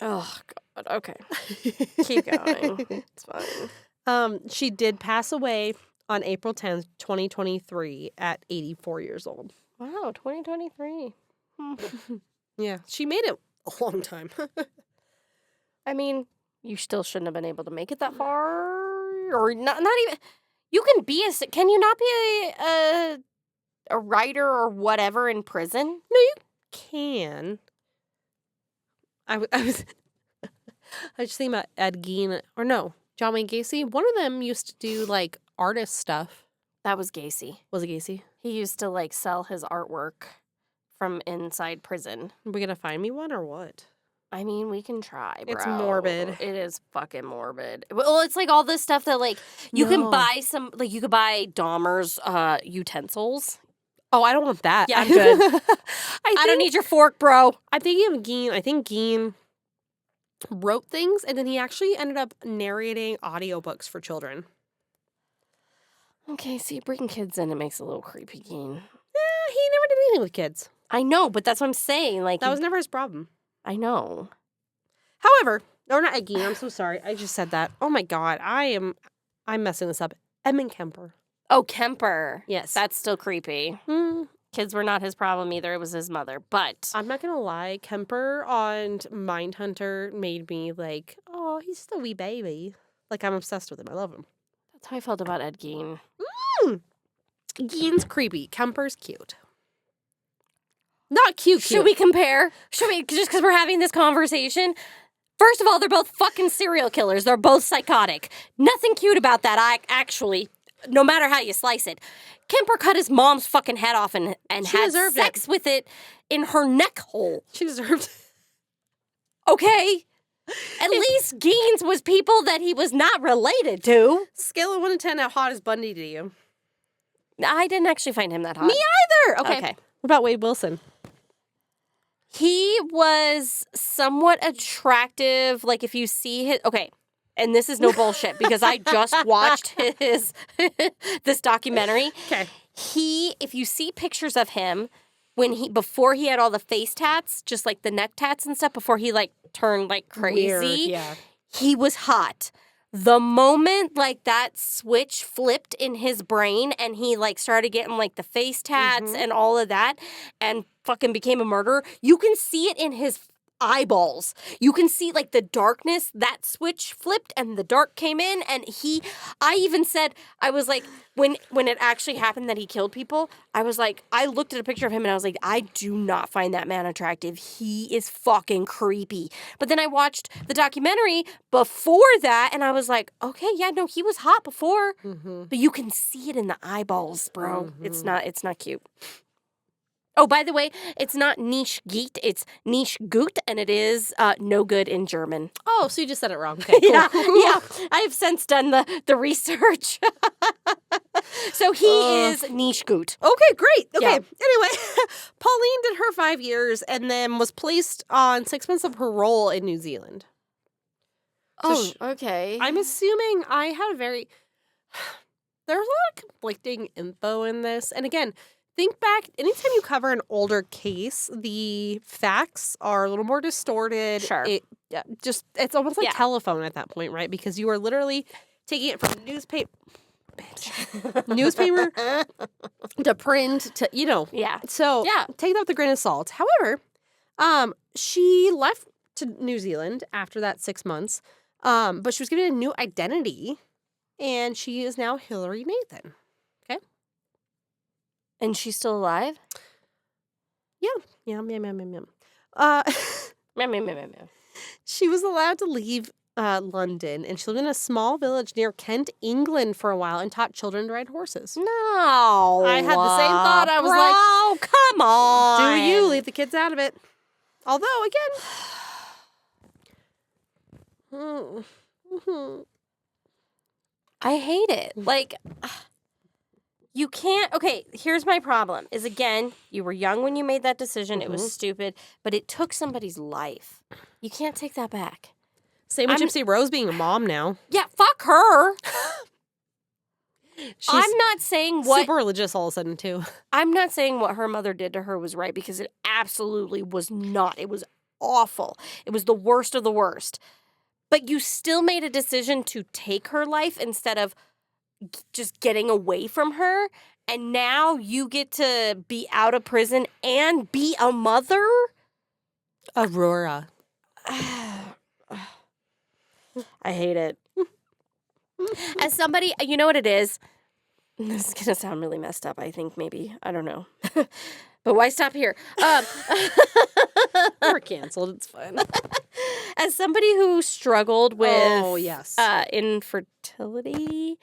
oh, God. Okay. Keep going. It's fine. She did pass away on April 10th, 2023 at 84 years old. Wow, 2023. Yeah, she made it a long time. I mean, you still shouldn't have been able to make it that far. Or not even... You can be can you not be a writer or whatever in prison? No, you can. I was just thinking about Ed Gein, or no, John Wayne Gacy. One of them used to do, like, artist stuff. That was Gacy. Was it Gacy? He used to, like, sell his artwork from inside prison. Are we going to find me one or what? I mean, we can try, bro. It's morbid. It is fucking morbid. Well, it's like all this stuff that, like, you can buy you could buy Dahmer's utensils. Oh, I don't want that. Yeah, I'm good. I don't need your fork, bro. I'm thinking of Geen. I think Geen wrote things, and then he actually ended up narrating audiobooks for children. Okay, see, bringing kids in, it makes it a little creepy, Geen. Yeah, he never did anything with kids. I know, but that's what I'm saying. Like, that was never his problem. I know. However, or not Eggie, I'm so sorry. I just said that. Oh my God, I'm messing this up. Edmund Kemper. Oh, Kemper. Yes. That's still creepy. Kids were not his problem either. It was his mother. But I'm not going to lie. Kemper on Mindhunter made me like, oh, he's just a wee baby. Like, I'm obsessed with him. I love him. That's how I felt about Ed Gein. Gein's creepy. Kemper's cute. Not cute. Should we compare? Should we, just because we're having this conversation? First of all, they're both fucking serial killers. They're both psychotic. Nothing cute about that, actually, no matter how you slice it. Kemper cut his mom's fucking head off and had sex with it in her neck hole. She deserved it. Okay. At least Gein's was people that he was not related to. Scale of 1 to 10, how hot is Bundy to you? I didn't actually find him that hot. Me either. Okay. What about Wade Wilson? He was somewhat attractive. Like, if you see his... Okay, and this is no bullshit, because I just watched this documentary. Okay. If you see pictures of him, before he had all the face tats, just like the neck tats and stuff, before he, like, turned, like, crazy, weird, yeah. He was hot. The moment, like, that switch flipped in his brain and he, like, started getting, like, the face tats and all of that and fucking became a murderer, you can see it in his eyeballs. You can see, like, the darkness, that switch flipped and the dark came in, and I even said, I was like, when it actually happened that he killed people, I was like, I looked at a picture of him and I was like, I do not find that man attractive. He is fucking creepy. But then I watched the documentary before that and I was like, okay, yeah, no, he was hot before. But you can see it in the eyeballs, bro. It's not cute. Oh, by the way, it's not niche geet, it's niche gut, and it is no good in German. Oh, so you just said it wrong. Okay, cool. Yeah, I have since done the research. So he is niche gut. Okay, great. Okay, Yeah. Anyway, Pauline did her 5 years and then was placed on 6 months of parole in New Zealand. Okay. I'm assuming I had there's a lot of conflicting info in this. And again, think back, anytime you cover an older case, the facts are a little more distorted. Sure. It's almost like telephone at that point, right? Because you are literally taking it from newspaper to print to, Yeah. So take that with a grain of salt. However, she left to New Zealand after that 6 months, but she was given a new identity, and she is now Hillary Nathan. And she's still alive? Yeah. She was allowed to leave London, and she lived in a small village near Kent, England for a while and taught children to ride horses. No. I had the same thought. I was like, oh, come on. Do you leave the kids out of it? Although, again... I hate it. Like... You can't... Okay, here's my problem. Is, again, you were young when you made that decision. It was stupid. But it took somebody's life. You can't take that back. Same with Gypsy Rose being a mom now. Yeah, fuck her. I'm not saying what... Super religious all of a sudden, too. I'm not saying what her mother did to her was right, because it absolutely was not. It was awful. It was the worst of the worst. But you still made a decision to take her life instead of just getting away from her, and now you get to be out of prison and be a mother? Aurora. I hate it. As somebody, you know what it is? This is going to sound really messed up, I think, maybe. I don't know. But why stop here? We're canceled. It's fine. As somebody who struggled with infertility,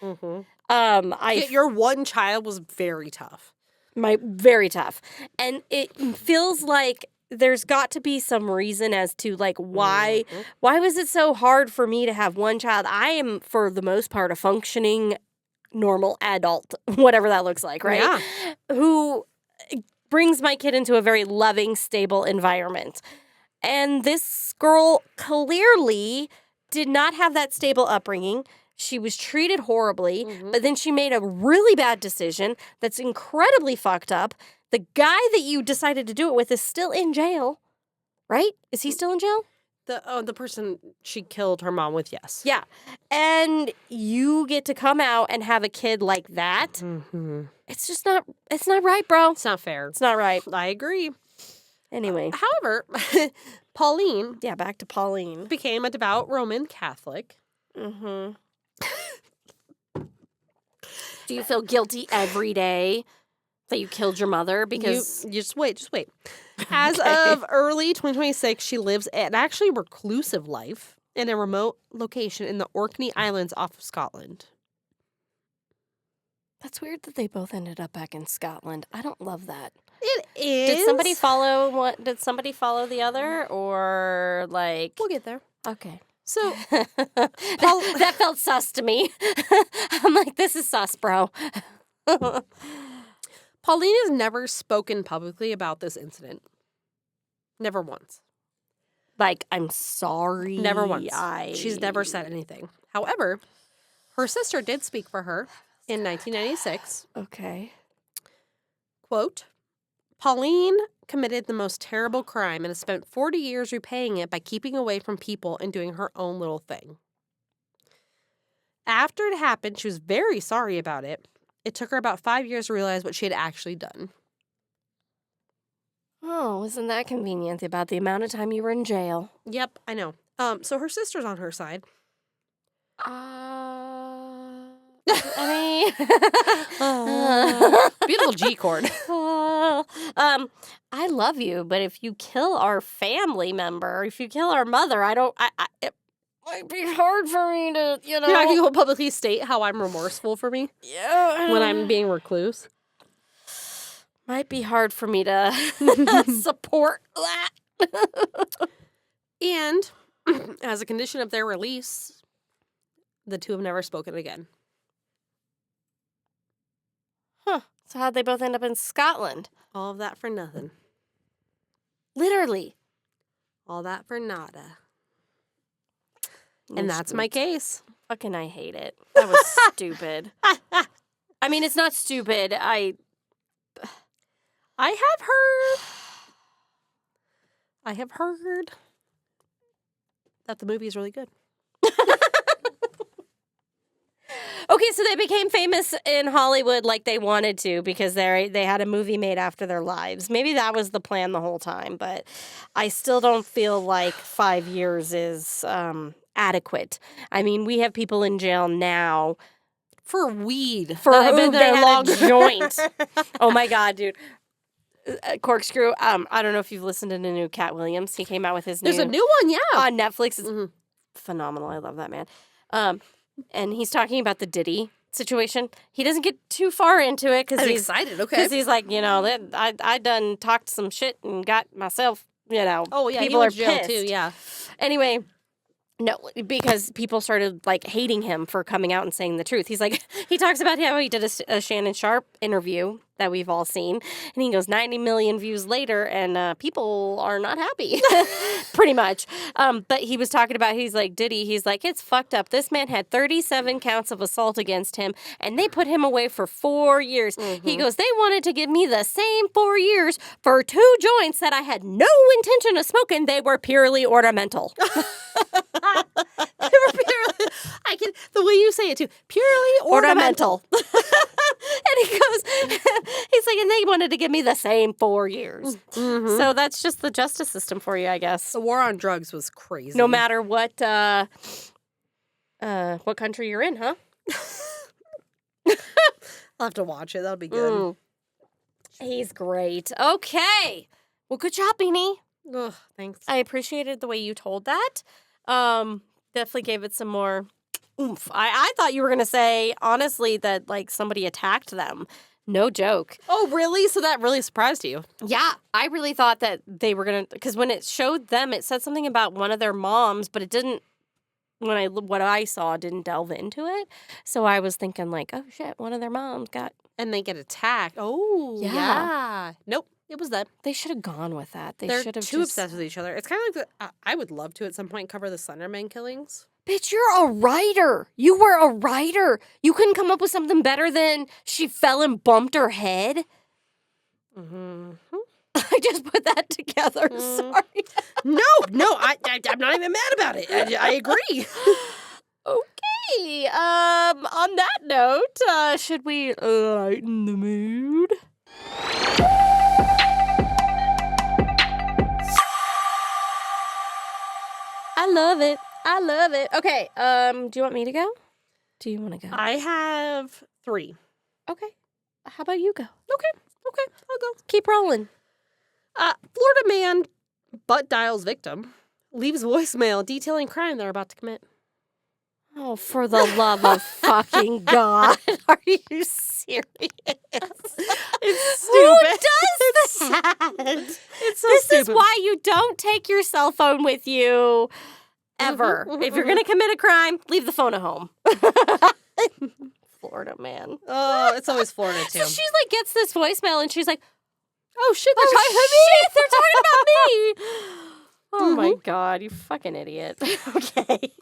your one child was very tough. Very tough. And it feels like there's got to be some reason as to like why was it so hard for me to have one child? I am, for the most part, a functioning normal adult, whatever that looks like, right? Yeah. Who brings my kid into a very loving, stable environment. And this girl clearly did not have that stable upbringing. She was treated horribly, but then she made a really bad decision that's incredibly fucked up. The guy that you decided to do it with is still in jail, right? Is he still in jail? The person she killed her mom with, yes. Yeah. And you get to come out and have a kid like that. Mm-hmm. It's not right, bro. It's not fair. It's not right. I agree. Anyway. However, Pauline. Yeah, back to Pauline. Became a devout Roman Catholic. Mm-hmm. Do you feel guilty every day that you killed your mother? Because you just wait. As of early 2026, she lives an actually reclusive life in a remote location in the Orkney Islands off of Scotland. That's weird that they both ended up back in Scotland. I don't love that. It is. Did somebody follow the other, or like? We'll get there. Okay. So that felt sus to me. I'm like, this is sus, bro. Pauline has never spoken publicly about this incident. Never once. Like, I'm sorry. Never once. She's never said anything. However, her sister did speak for her in 1996. Okay. Quote, Pauline committed the most terrible crime and has spent 40 years repaying it by keeping away from people and doing her own little thing. After it happened, she was very sorry about it. It took her about 5 years to realize what she had actually done. Oh, isn't that convenient about the amount of time you were in jail? Yep, I know. So her sister's on her side. Beautiful G chord. I love you, but if you kill our family member, if you kill our mother, it might be hard for me to, You're not going to go publicly state how I'm remorseful for me? Yeah. When I'm being recluse? Might be hard for me to support that. And as a condition of their release, the two have never spoken again. Huh. So how'd they both end up in Scotland? All of that for nothing. Literally. All that for nada. And that's my case. Fucking I hate it. That was stupid. I mean, it's not stupid. I have heard that the movie is really good. Okay, so they became famous in Hollywood like they wanted to because they had a movie made after their lives. Maybe that was the plan the whole time, but I still don't feel like 5 years is adequate. I mean, we have people in jail now for weed. For their long joint. Oh my God, dude. Corkscrew. I don't know if you've listened to the new Cat Williams. He came out with his There's a new one, yeah. On Netflix. It's phenomenal. I love that man. And he's talking about the Diddy situation. He doesn't get too far into it because he's excited. Okay, because he's like, I done talked some shit and got myself, Oh yeah, people he are jail pissed too. Yeah. Anyway, no, because people started like hating him for coming out and saying the truth. He's like, he talks about how he did a Shannon Sharp interview that we've all seen, and he goes 90 million views later, and people are not happy, pretty much. But he was talking about, he's like, Diddy, he's like, it's fucked up. This man had 37 counts of assault against him, and they put him away for 4 years. He goes, they wanted to give me the same 4 years for 2 joints that I had no intention of smoking. They were purely ornamental. The way you say it too, purely ornamental. And he goes, he's like, and they wanted to give me the same 4 years. So that's just the justice system for you, I guess. The war on drugs was crazy. No matter what country you're in, huh? I'll have to watch it. That'll be good. He's great. Okay. Well, good job, Beanie. Ugh, thanks. I appreciated the way you told that. Definitely gave it some more oomph. I thought you were going to say, honestly, that, like, somebody attacked them. No joke. Oh, really? So that really surprised you? Yeah, I really thought that they were going to, because when it showed them, it said something about one of their moms, but it didn't, what I saw didn't delve into it. So I was thinking like, oh shit, one of their moms got. And they get attacked. Oh, yeah. Nope, it was them. They should have gone with that. They're too obsessed with each other. It's kind of like, I would love to at some point cover the Slenderman killings. Bitch, you're a writer. You were a writer. You couldn't come up with something better than she fell and bumped her head? Mm-hmm. I just put that together. Sorry. No, I'm not even mad about it. I agree. Okay. On that note, should we lighten the mood? I love it. Okay. Do you want me to go? Do you want to go? I have 3. Okay. How about you go? Okay, I'll go. Keep rolling. Florida man butt dials victim, leaves voicemail detailing crime they're about to commit. Oh, for the love of fucking God. Are you serious? It's stupid. Who does that? It's so this stupid. is why you don't take your cell phone with you ever. If you're going to commit a crime, leave the phone at home. Florida man. Oh, it's always Florida too. So she's like, gets this voicemail and she's like, oh shit, they're talking about me. Oh my God, you fucking idiot. Okay.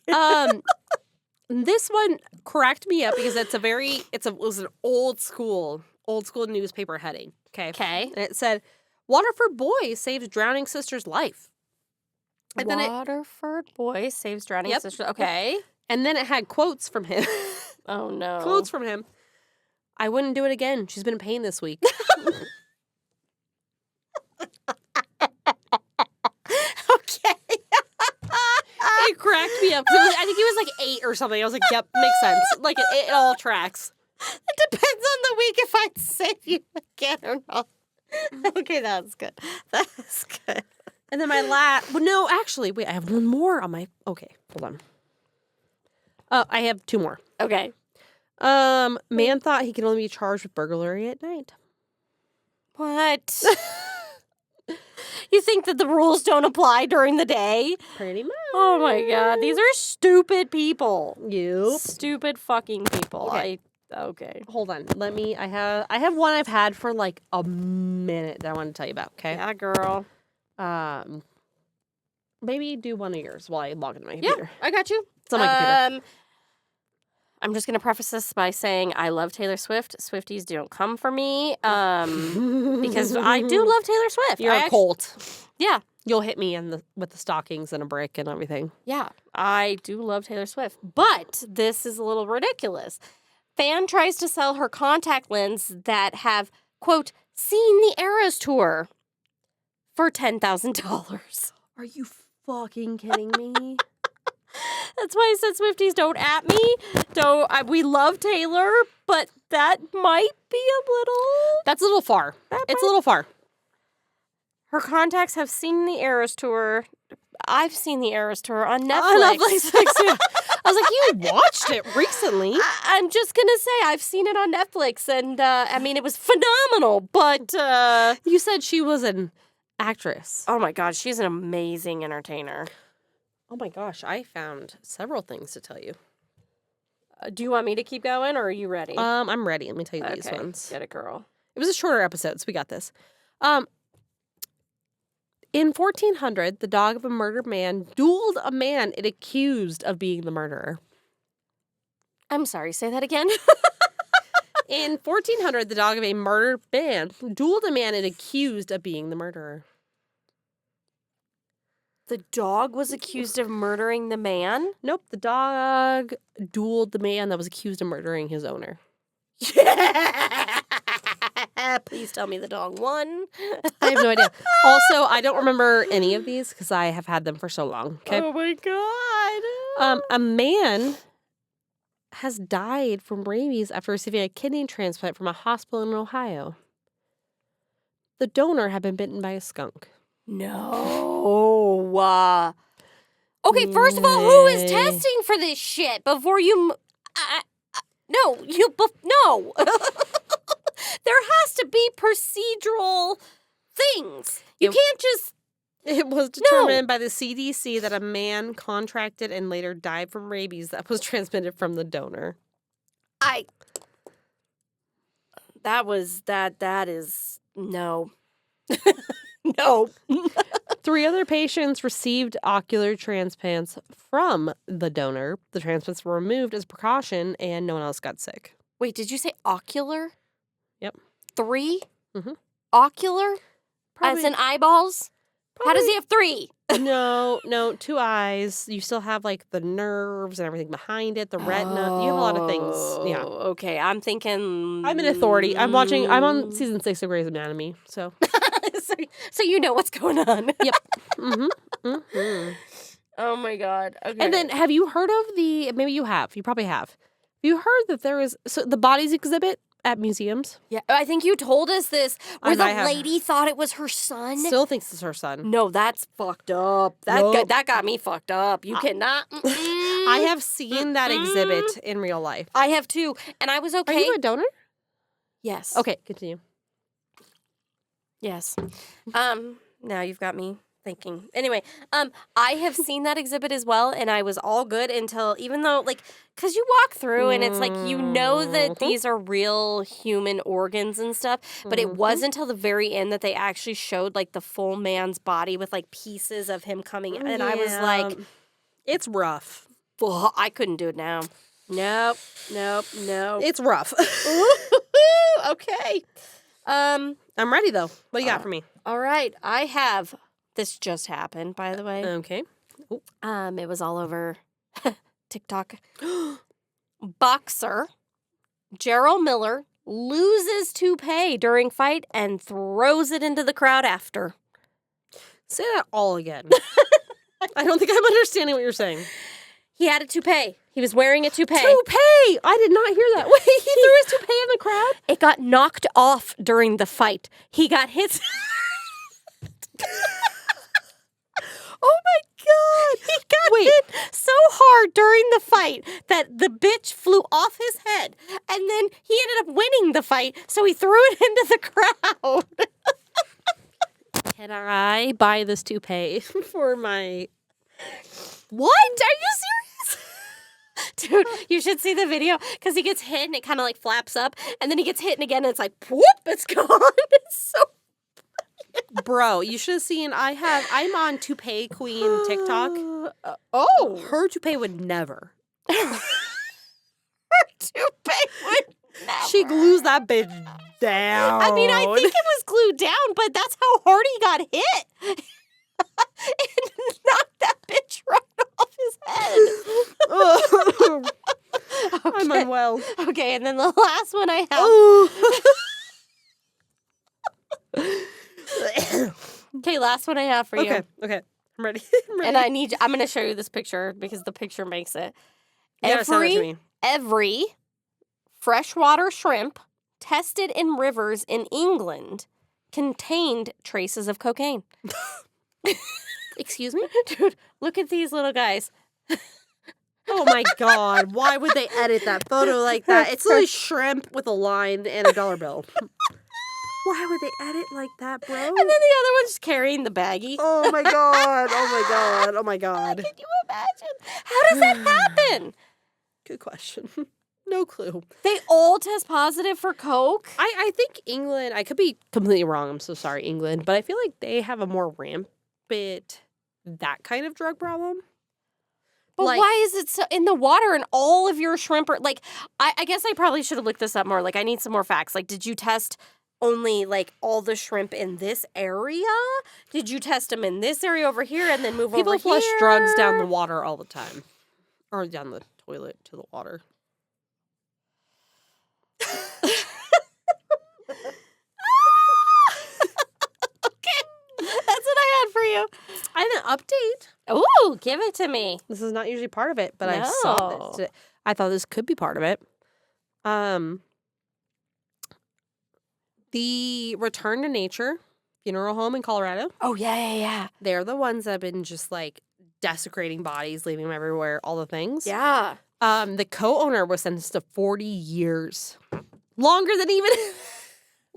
This one cracked me up because it was an old school newspaper heading. Okay. And it said, Waterford boy saves drowning sister's life. And Waterford boy saves drowning sister. Okay. And then it had quotes from him. Oh no. Quotes from him. I wouldn't do it again. She's been in pain this week. Okay. It cracked me up. I think he was like 8 or something. I was like, yep, makes sense. Like, it all tracks. It depends on the week if I'd save you again or not. Okay, that's good. That's good. And then my last... Well, no, actually, wait, I have one more on my... Okay, hold on. I have 2 more. Okay. Man thought he could only be charged with burglary at night. What? You think that the rules don't apply during the day? Pretty much. Oh my God, these are stupid people. Yep. Stupid fucking people. Okay. Okay. Hold on. I have one I've had for like a minute that I want to tell you about, okay? Yeah, girl. Maybe do one of yours while I log into my computer. Yeah, I got you. It's on my computer. I'm just going to preface this by saying I love Taylor Swift. Swifties don't come for me because I do love Taylor Swift. You're a cult. Yeah. You'll hit me with the stockings and a brick and everything. Yeah, I do love Taylor Swift. But this is a little ridiculous. Fan tries to sell her contact lens that have, quote, seen the Eras Tour for $10,000. Are you fucking kidding me? That's why I said Swifties don't at me. We love Taylor, but that might be a little... That's a little far. It's a little far. Her contacts have seen the Eras Tour. I've seen the Eras Tour on Netflix. I was like, you watched it recently. I'm just going to say I've seen it on Netflix, and I mean, it was phenomenal, but... You said she was an actress. Oh my God, she's an amazing entertainer. Oh my gosh, I found several things to tell you. Do you want me to keep going, or are you ready? I'm ready. Let me tell you these ones. Get it, girl. It was a shorter episode, so we got this. In 1400, the dog of a murdered man dueled a man it accused of being the murderer. I'm sorry, say that again? In 1400, the dog of a murdered man dueled a man it accused of being the murderer. The dog was accused of murdering the man? Nope, the dog dueled the man that was accused of murdering his owner. Yeah! Please tell me the dog won. I have no idea. Also, I don't remember any of these because I have had them for so long. Okay? Oh my God. A man has died from rabies after receiving a kidney transplant from a hospital in Ohio. The donor had been bitten by a skunk. No. Okay, first of all, who is testing for this shit before you... No. There procedural things. You can't just... It was determined by the CDC that a man contracted and later died from rabies that was transmitted from the donor. That is... No. No. 3 other patients received ocular transplants from the donor. The transplants were removed as precaution, and no one else got sick. Wait, did you say ocular? Yep. 3? Mm-hmm. Ocular? Probably, as in eyeballs? How does he have 3? No, 2 eyes. You still have like the nerves and everything behind it, the retina. You have a lot of things. Yeah. Okay, I'm thinking... I'm an authority. I'm on season 6 of Grey's Anatomy, so... so you know what's going on. Yep. Mm-hmm. Mm-hmm. Oh my God. Okay. And then have you heard of maybe you have, you probably have. Have you heard that there is, the bodies exhibit at museums? Yeah, I think you told us this, where the lady thought it was her son. Still thinks it's her son. No, that's fucked up. That got me fucked up. You cannot. I have seen that exhibit in real life. I have too, and I was okay. Are you a donor? Yes. Okay, continue. Yes. Now you've got me thinking. Anyway, I have seen that exhibit as well, and I was all good until, even though, like, because you walk through and it's like, you know that these are real human organs and stuff, but it wasn't until the very end that they actually showed, like, the full man's body with, like, pieces of him coming in, and I was like... It's rough. Oh, I couldn't do it now. Nope. It's rough. Okay. I'm ready, though. What do you got for me? All right. I have... This just happened, by the way. Okay. Ooh. It was all over TikTok. Boxer Gerald Miller loses toupee during fight and throws it into the crowd after. Say that all again. I don't think I'm understanding what you're saying. He had a toupee. He was wearing a toupee. Toupee! I did not hear that. Wait, he threw his toupee in the crowd? It got knocked off during the fight. He got hit... Oh my God! He got hit so hard during the fight that the bitch flew off his head. And then he ended up winning the fight, so he threw it into the crowd. Can I buy this toupee for my... What? Are you serious? Dude, you should see the video, because he gets hit and it kind of like flaps up, and then he gets hit and again and it's like, whoop, it's gone. It's so... Bro, you should have seen, I'm on Toupee Queen TikTok. Her toupee would never. Her toupee would never. She glues that bitch down. I mean, I think it was glued down, but that's how hard he got hit. It knocked that bitch right off his head. Okay. I'm unwell. Okay, and then the last one I have. Okay, last one I have for you. Okay. I'm ready. And I'm going to show you this picture because the picture makes it. Every freshwater shrimp tested in rivers in England contained traces of cocaine. Excuse me? Dude, look at these little guys. Oh my God. Why would they edit that photo like that? It's literally shrimp with a line and a dollar bill. Why would they edit like that, bro? And then the other one's carrying the baggie. Oh my God. Oh my God. Oh my God. Can you imagine? How does that happen? Good question. No clue. They all test positive for coke? I think England, I could be completely wrong. I'm so sorry, England. But I feel like they have a more rampant, that kind of drug problem. But like, why is it so in the water and all of your shrimp are, like, I guess I probably should have looked this up more. Like, I need some more facts. Like, did you test only, like, all the shrimp in this area? Did you test them in this area over here and then move over here? People flush drugs down the water all the time. Or down the toilet to the water. Okay. That's what I had for you. I have an update. Ooh, give it to me. This is not usually part of it, but I saw this today. I thought this could be part of it. The Return to Nature funeral home in Colorado. Oh, yeah. They're the ones that have been just, like, desecrating bodies, leaving them everywhere, all the things. Yeah. The co-owner was sentenced to 40 years. Longer than even...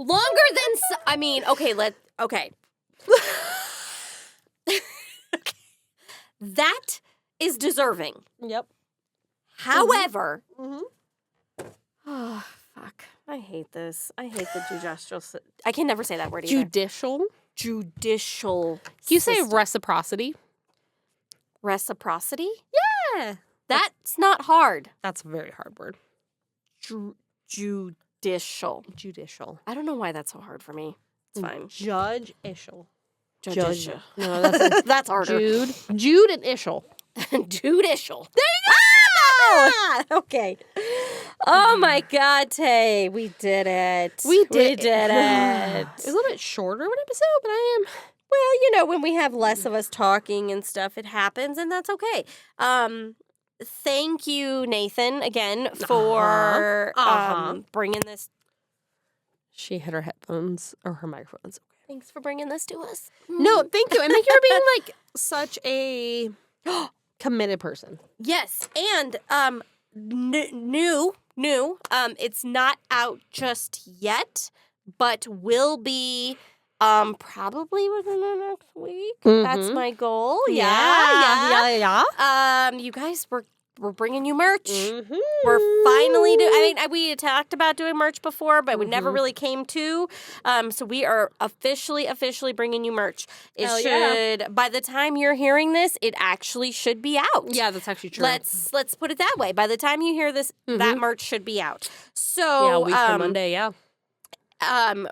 Longer than, I mean, okay, okay. That is deserving. Yep. However, oh, fuck. I hate this. I hate the judicial. I can never say that word either. Judicial. Can you say reciprocity? Reciprocity? Yeah. That's not hard. That's a very hard word. Judicial. I don't know why that's so hard for me. It's fine. Judicial. Judicial. No, that's harder. Jude and Ishel. Judicial. There you go! Okay. Oh my God, Tay. We did it. We did it. It's a little bit shorter of an episode, but I am. Well, you know, when we have less of us talking and stuff, it happens, and that's okay. Thank you, Nathan, again, for bringing this. She hit her headphones or her microphones. Thanks for bringing this to us. No, thank you. And thank you for being, like, such a committed person. Yes, and new. It's not out just yet, but will be probably within the next week. That's my goal. Yeah. You guys, we're bringing you merch. We're finally doing. I mean, we had talked about doing merch before, but we never really came to. So we are officially bringing you merch. It should. By the time you're hearing this, it actually should be out. Yeah, that's actually true. Let's put it that way. By the time you hear this, that merch should be out. So a week from Monday. Yeah.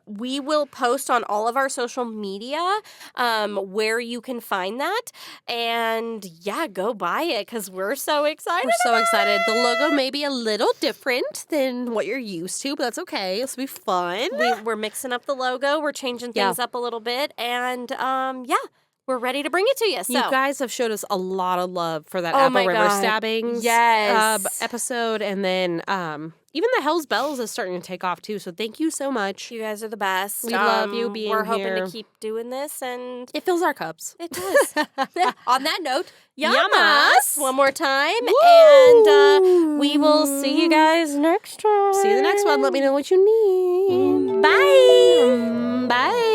We will post on all of our social media where you can find that. And yeah, go buy it because we're so excited. We're so excited. The logo may be a little different than what you're used to, but that's okay. This will be fun. We're mixing up the logo. We're changing things up a little bit. And we're ready to bring it to you. So. You guys have showed us a lot of love for that Apple River stabbings episode. And then even the Hell's Bells is starting to take off, too. So thank you so much. You guys are the best. We love you being here. We're hoping to keep doing this. And it fills our cups. It does. On that note, Yamas! One more time. Woo! And we will see you guys next time. See you the next one. Let me know what you need. Bye. Bye.